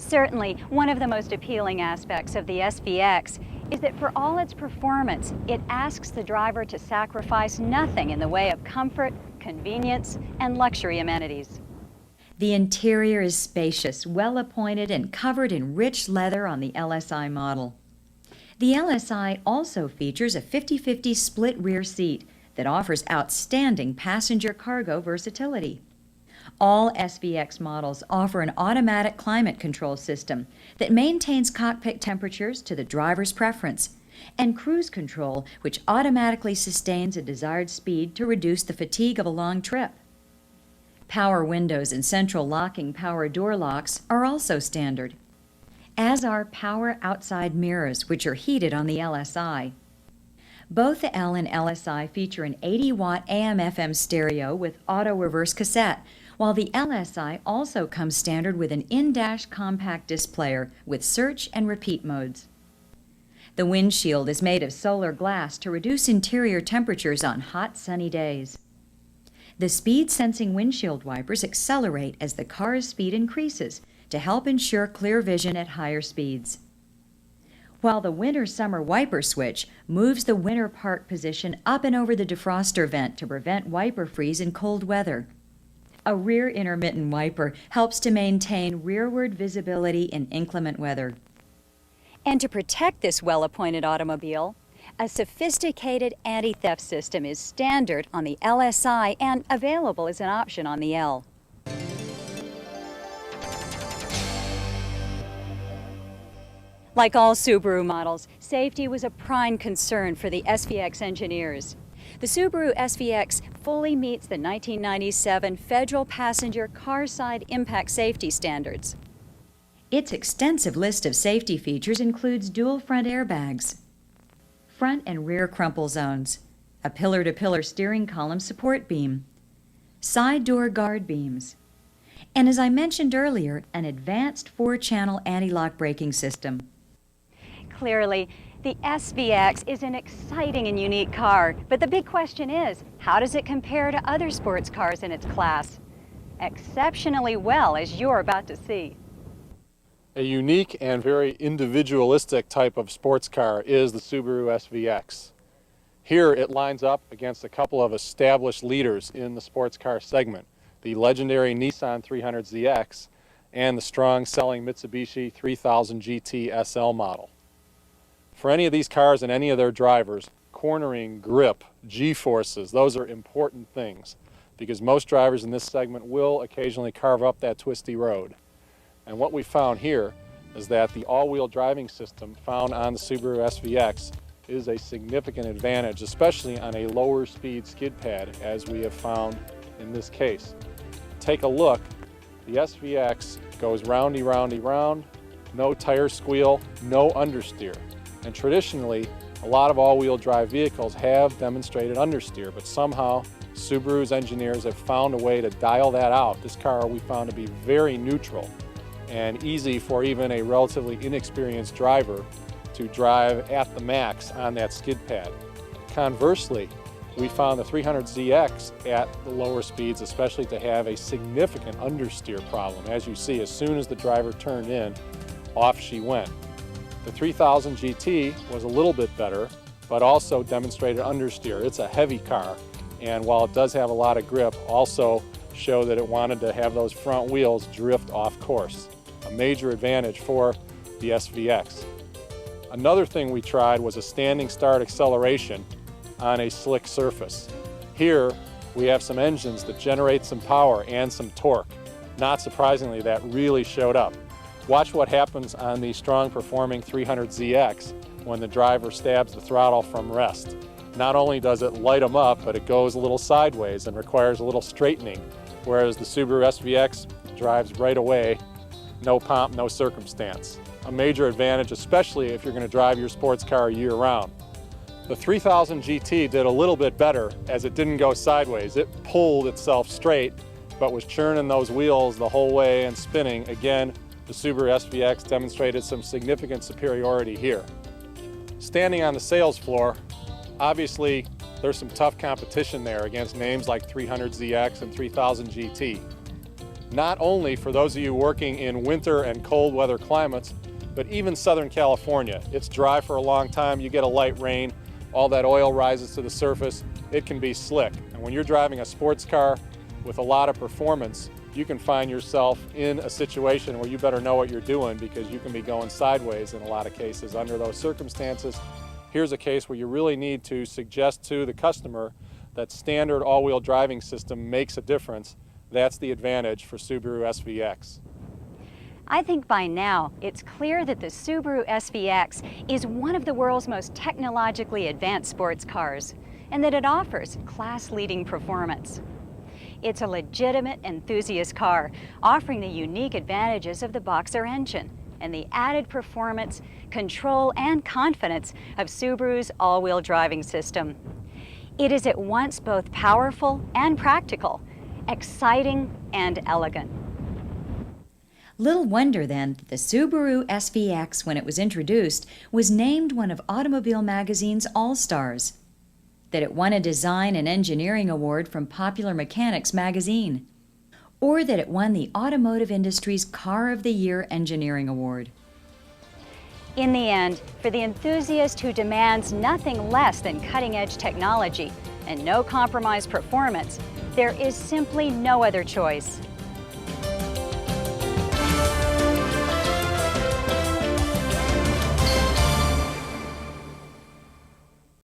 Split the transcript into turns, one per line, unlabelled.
Certainly, one of the most appealing aspects of the SVX is that for all its performance, it asks the driver to sacrifice nothing in the way of comfort, convenience, and luxury amenities.
The interior is spacious, well-appointed, and covered in rich leather on the LSI model. The LSI also features a 50-50 split rear seat that offers outstanding passenger cargo versatility. All SVX models offer an automatic climate control system that maintains cockpit temperatures to the driver's preference, and cruise control, which automatically sustains a desired speed to reduce the fatigue of a long trip. Power windows and central locking power door locks are also standard, as are power outside mirrors, which are heated on the LSI. Both the L and LSI feature an 80-watt AM/FM stereo with auto-reverse cassette, while the LSI also comes standard with an in-dash compact disc player with search and repeat modes. The windshield is made of solar glass to reduce interior temperatures on hot, sunny days. The speed-sensing windshield wipers accelerate as the car's speed increases to help ensure clear vision at higher speeds, while the winter-summer wiper switch moves the winter park position up and over the defroster vent to prevent wiper freeze in cold weather. A rear intermittent wiper helps to maintain rearward visibility in inclement weather.
And to protect this well-appointed automobile, a sophisticated anti-theft system is standard on the LSI and available as an option on the L. Like all Subaru models, safety was a prime concern for the SVX engineers. The Subaru SVX fully meets the 1997 Federal Passenger Car Side Impact Safety Standards.
Its extensive list of safety features includes dual front airbags, front and rear crumple zones, a pillar-to-pillar steering column support beam, side door guard beams, and as I mentioned earlier, an advanced 4-channel anti-lock braking system.
Clearly, the SVX is an exciting and unique car, but the big question is, how does it compare to other sports cars in its class? Exceptionally well, as you're about to see.
A unique and very individualistic type of sports car is the Subaru SVX. Here it lines up against a couple of established leaders in the sports car segment, the legendary Nissan 300ZX and the strong-selling Mitsubishi 3000 GT SL model. For any of these cars and any of their drivers, cornering, grip, G-forces, those are important things because most drivers in this segment will occasionally carve up that twisty road. And what we found here is that the all-wheel driving system found on the Subaru SVX is a significant advantage, especially on a lower speed skid pad, as we have found in this case. Take a look. The SVX goes roundy, roundy, round, no tire squeal, no understeer. And traditionally, a lot of all-wheel drive vehicles have demonstrated understeer, but somehow Subaru's engineers have found a way to dial that out. This car we found to be very neutral and easy for even a relatively inexperienced driver to drive at the max on that skid pad. Conversely, we found the 300ZX at the lower speeds, especially to have a significant understeer problem. As you see, as soon as the driver turned in, off she went. The 3000 GT was a little bit better, but also demonstrated understeer. It's a heavy car, and while it does have a lot of grip, also showed that it wanted to have those front wheels drift off course. A major advantage for the SVX. Another thing we tried was a standing start acceleration on a slick surface. Here we have some engines that generate some power and some torque. Not surprisingly, that really showed up. Watch what happens on the strong performing 300ZX when the driver stabs the throttle from rest. Not only does it light them up, but it goes a little sideways and requires a little straightening, whereas the Subaru SVX drives right away, no pomp, no circumstance. A major advantage, especially if you're going to drive your sports car year-round. The 3000 GT did a little bit better as it didn't go sideways. It pulled itself straight, but was churning those wheels the whole way and spinning. Again, the Subaru SVX demonstrated some significant superiority here. Standing on the sales floor, obviously there's some tough competition there against names like 300ZX and 3000 GT. not only for those of you working in winter and cold weather climates, but even Southern California. It's dry for a long time, you get a light rain, all that oil rises to the surface, it can be slick. And when you're driving a sports car with a lot of performance, you can find yourself in a situation where you better know what you're doing, because you can be going sideways in a lot of cases. Under those circumstances, here's a case where you really need to suggest to the customer that standard all-wheel driving system makes a difference. That's the advantage for Subaru SVX.
I think by now it's clear that the Subaru SVX is one of the world's most technologically advanced sports cars, and that it offers class-leading performance. It's a legitimate enthusiast car, offering the unique advantages of the Boxer engine and the added performance, control, and confidence of Subaru's all-wheel driving system. It is at once both powerful and practical, exciting and elegant.
Little wonder then that the Subaru SVX, when it was introduced, was named one of Automobile Magazine's All-Stars, that it won a Design and Engineering Award from Popular Mechanics magazine, or that it won the automotive industry's Car of the Year Engineering Award.
In the end, for the enthusiast who demands nothing less than cutting-edge technology and no compromise performance, there is simply no other choice.